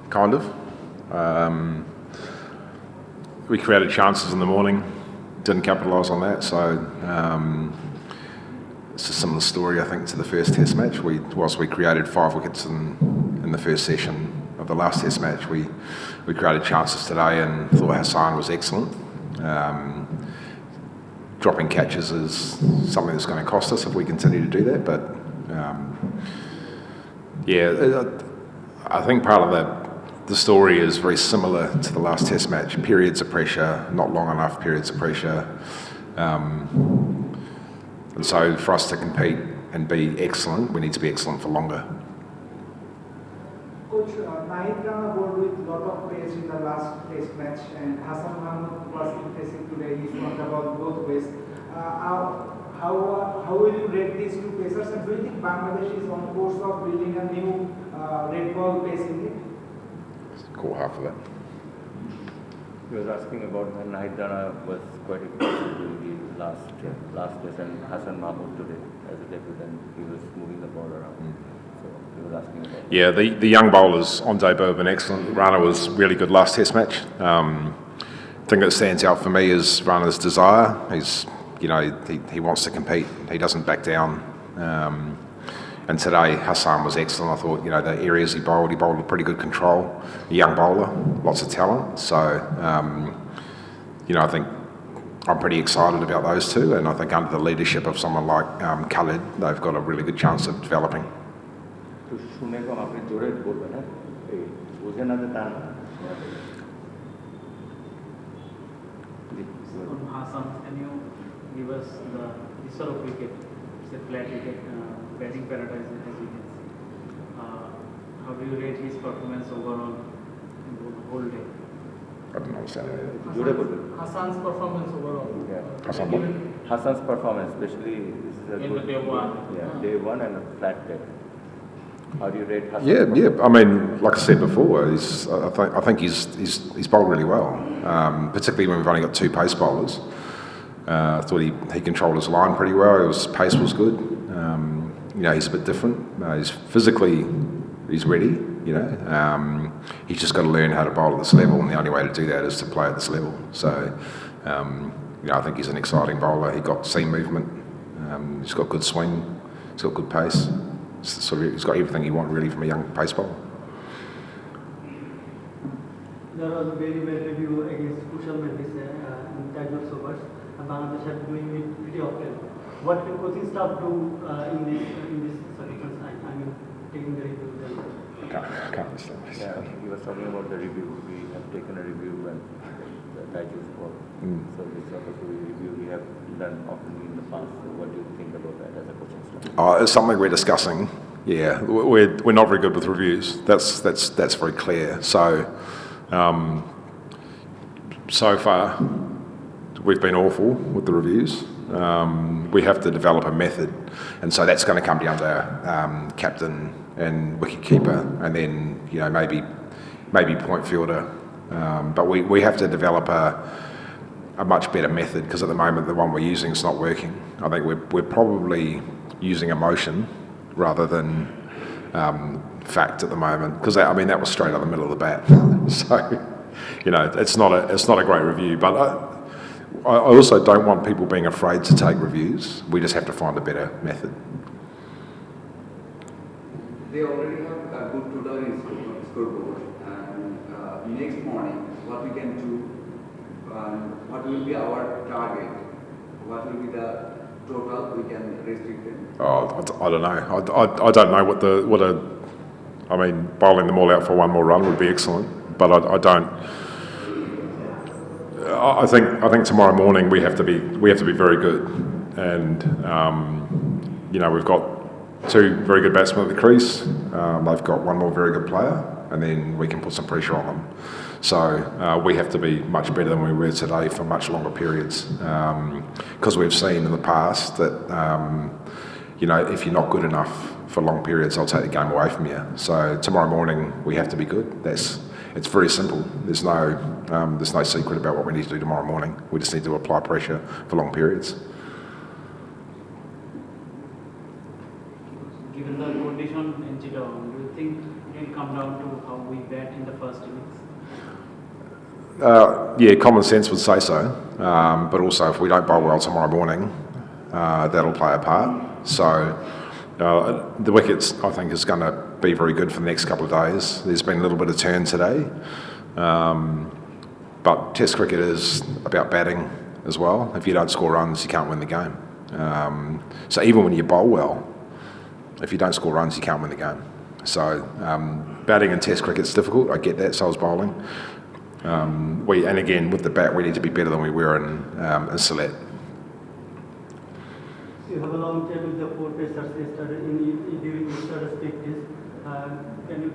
kind of. We created chances in the morning, didn't capitalise on that, so it's a similar story, I think, to the first Test match. Whilst we created 5 wickets in the first session of the last Test match, we created chances today and thought Hassan was excellent. Dropping catches is something that's going to cost us if we continue to do that, but I think part of the story is very similar to the last Test match. Periods of pressure, not long enough periods of pressure. And so for us to compete and be excellent, we need to be excellent for longer. Coach, Nahid Rana bowled with a lot of pace in the last Test match, and Hassan Mahmood was impressive today. He struck about both ways. How will you rate these two pacers, and do you think Bangladesh is on course of building a new red ball pace in it? Caught half of that. He was asking about when Nahid Rana was quite impressive during the last Test, and Hassan Mahmood today as a debutant, he was moving the ball around. So he was asking about that. Yeah, the young bowlers on debut have been excellent. Rana was really good last Test match. Thing that stands out for me is Rana's desire. He wants to compete. He doesn't back down. And today Hassan was excellent. I thought, the areas he bowled with pretty good control. A young bowler, lots of talent. So, I think I'm pretty excited about those two. And I think under the leadership of someone like Khalid, they've got a really good chance of developing. Hassan, can you give us the sort of wicket? It's a flat wicket, batting paradise as you can see. How do you rate his performance overall in the whole day? I didn't understand that. Hassan's performance overall. Yeah. Hassan's performance, especially this is a good day one. Yeah, day one and a flat day. How do you rate Hassan? Yeah. I mean, like I said before, I think he's bowled really well, particularly when we've only got 2 pace bowlers. I thought he controlled his line pretty well. His pace was good. He's a bit different. He's physically ready. He's just got to learn how to bowl at this level, and the only way to do that is to play at this level. So, I think he's an exciting bowler. He got seam movement. He's got good swing. He's got good pace. He's got everything you want really from a young pace bowler. There was a very bad review against Kushal Mendis in Tigers overs, and Bangladesh are doing it pretty often. What can coaching staff do in this circumstance? I mean, taking the review. I can't understand this. Yeah, he was talking about the review. We have taken a review when the Tigers ball. So this sort of review we have done often in the past. So what do you think about that as a coaching staff? It's something we're discussing. Yeah, we're not very good with reviews. That's very clear. So, so far, we've been awful with the reviews. We have to develop a method, and so that's going to come down to captain and wicketkeeper, and then maybe point fielder. But we have to develop a much better method, because at the moment the one we're using is not working. I think we're probably using emotion rather than fact at the moment, because that was straight up the middle of the bat. So it's not a great review, but I also don't want people being afraid to take reviews. We just have to find a better method. They already have a good total scoreboard, and next morning what we can do, what will be our target, what will be the total we can restrict them? I don't know. I don't know bowling them all out for one more run would be excellent, but I don't. I think tomorrow morning we have to be very good, and we've got 2 very good batsmen at the crease. They've got 1 more very good player, and then we can put some pressure on them. So we have to be much better than we were today for much longer periods, because we've seen in the past that if you're not good enough for long periods, I'll take the game away from you. So tomorrow morning we have to be good. It's very simple. There's no secret about what we need to do tomorrow morning. We just need to apply pressure for long periods. Given the condition in Chittagong, do you think will come down to how we bat in the first innings? Yeah, common sense would say so. But also, if we don't bowl well tomorrow morning, that'll play a part. So the wickets, I think, is going to be very good for the next couple of days. There's been a little bit of turn today. But Test cricket is about batting as well. If you don't score runs, you can't win the game. So even when you bowl well, if you don't score runs, you can't win the game. So batting in Test cricket's difficult. I get that. So is bowling. And again, with the bat, we need to be better than we were in Sylhet. So you have a long time with the 4 pacers yesterday during yesterday's practice. Can you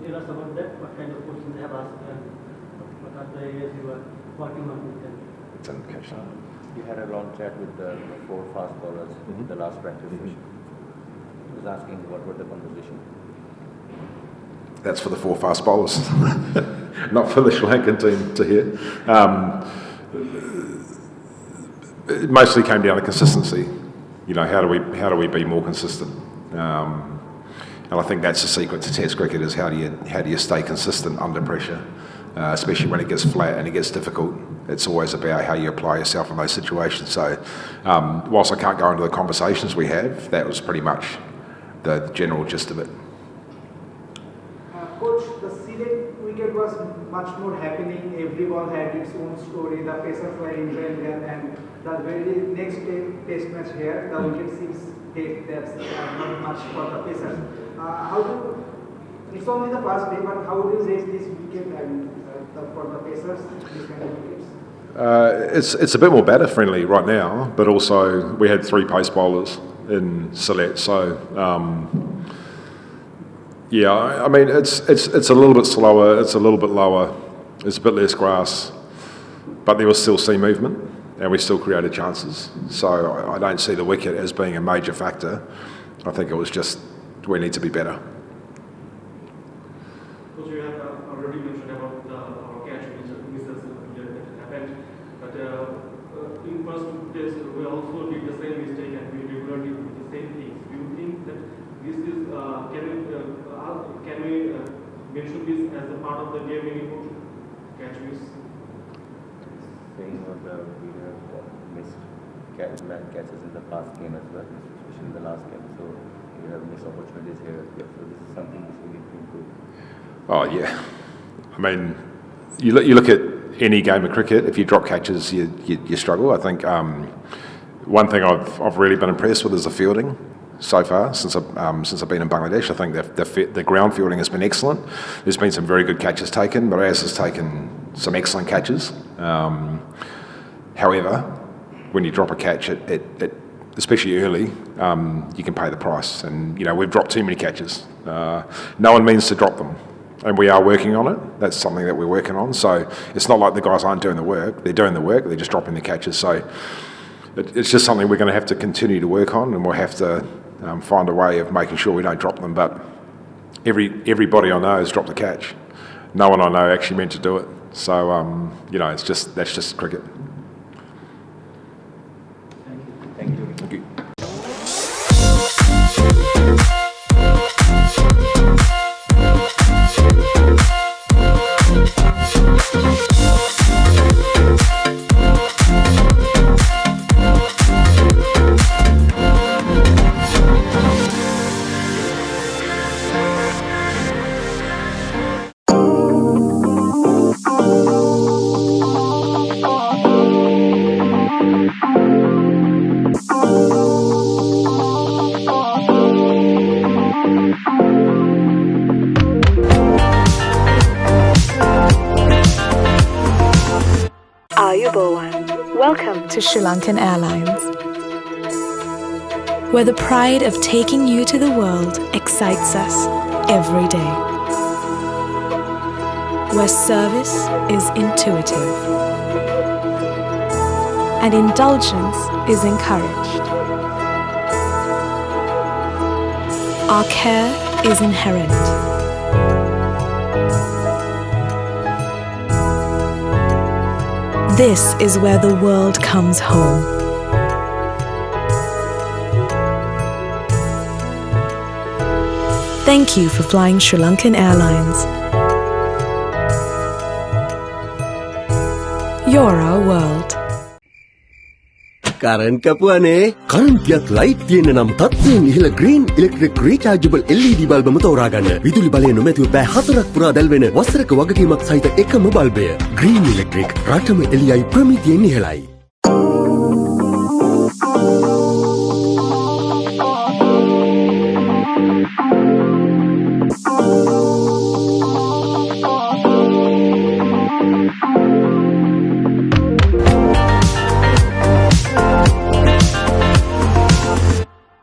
tell us about that? What kind of questions they have asked and what are the areas you are working on with them? It's an indication. You had a long chat with the 4 fast bowlers in the last practice session. I was asking what were the conversation. That's for the 4 fast bowlers, not for the Sri Lankan team to hear. It mostly came down to consistency. You know, how do we be more consistent? And I think that's the secret to Test cricket is how do you stay consistent under pressure, especially when it gets flat and it gets difficult. It's always about how you apply yourself in those situations. So, whilst I can't go into the conversations we have, that was pretty much the general gist of it. Coach, the Sylhet wicket was much more happening. Every ball had its own story. The pacers were enjoying them, and the very next test match here, the wicket seems dead. That's not much for the pacers. It's only the first day, but how do you rate this wicket for the pacers? These kind of wickets? It's a bit more batter friendly right now, but also we had 3 pace bowlers in Sylhet, so yeah, I mean it's a little bit slower, it's a little bit lower, it's a bit less grass, but there was still sea movement and we still created chances. So I don't see the wicket as being a major factor. I think it was just we need to be better. Coach, you have already mentioned about our catch misses that happened, but in first test we also did the same mistake and we regularly do the same things. Do you think that this is can we mention this as a part of the game anymore? Catch miss. Saying about we have missed catches in the past game as well, especially in the last game. So we have missed opportunities here as well. So this is something which we need to improve. Oh yeah, I mean, you look at any game of cricket. If you drop catches, you struggle. I think one thing I've really been impressed with is the fielding so far since I've been in Bangladesh. I think the ground fielding has been excellent. There's been some very good catches taken, but Raz has taken some excellent catches. However, when you drop a catch, it especially early, you can pay the price. And you know we've dropped too many catches. No one means to drop them. And we are working on it. That's something that we're working on. So it's not like the guys aren't doing the work. They're doing the work. They're just dropping the catches. So it's just something we're going to have to continue to work on, and we'll have to find a way of making sure we don't drop them. But everybody I know has dropped a catch. No one I know actually meant to do it. So you know, that's just cricket. Thank you. Thank you. Welcome to Sri Lankan Airlines, where the pride of taking you to the world excites us every day, where service is intuitive and indulgence is encouraged. Our care is inherent. This is where the world comes home. Thank you for flying Sri Lankan Airlines. You're our world. Current කපුවනේ කරන්ටියක් light තියෙන නම් තත්ත්වයෙන් ඉහළ green electric rechargeable LED බල්බම තෝරාගන්න. විදුලි බලය නොමැතිව පැය 4ක් පුරා දැල්වෙන වසරක වගකීමක් සහිත එකම බල්බය. ග්‍රීන් ඉලෙක්ට්‍රික් රටම එළියයි ප්‍රමිතියෙන් ඉහළයි.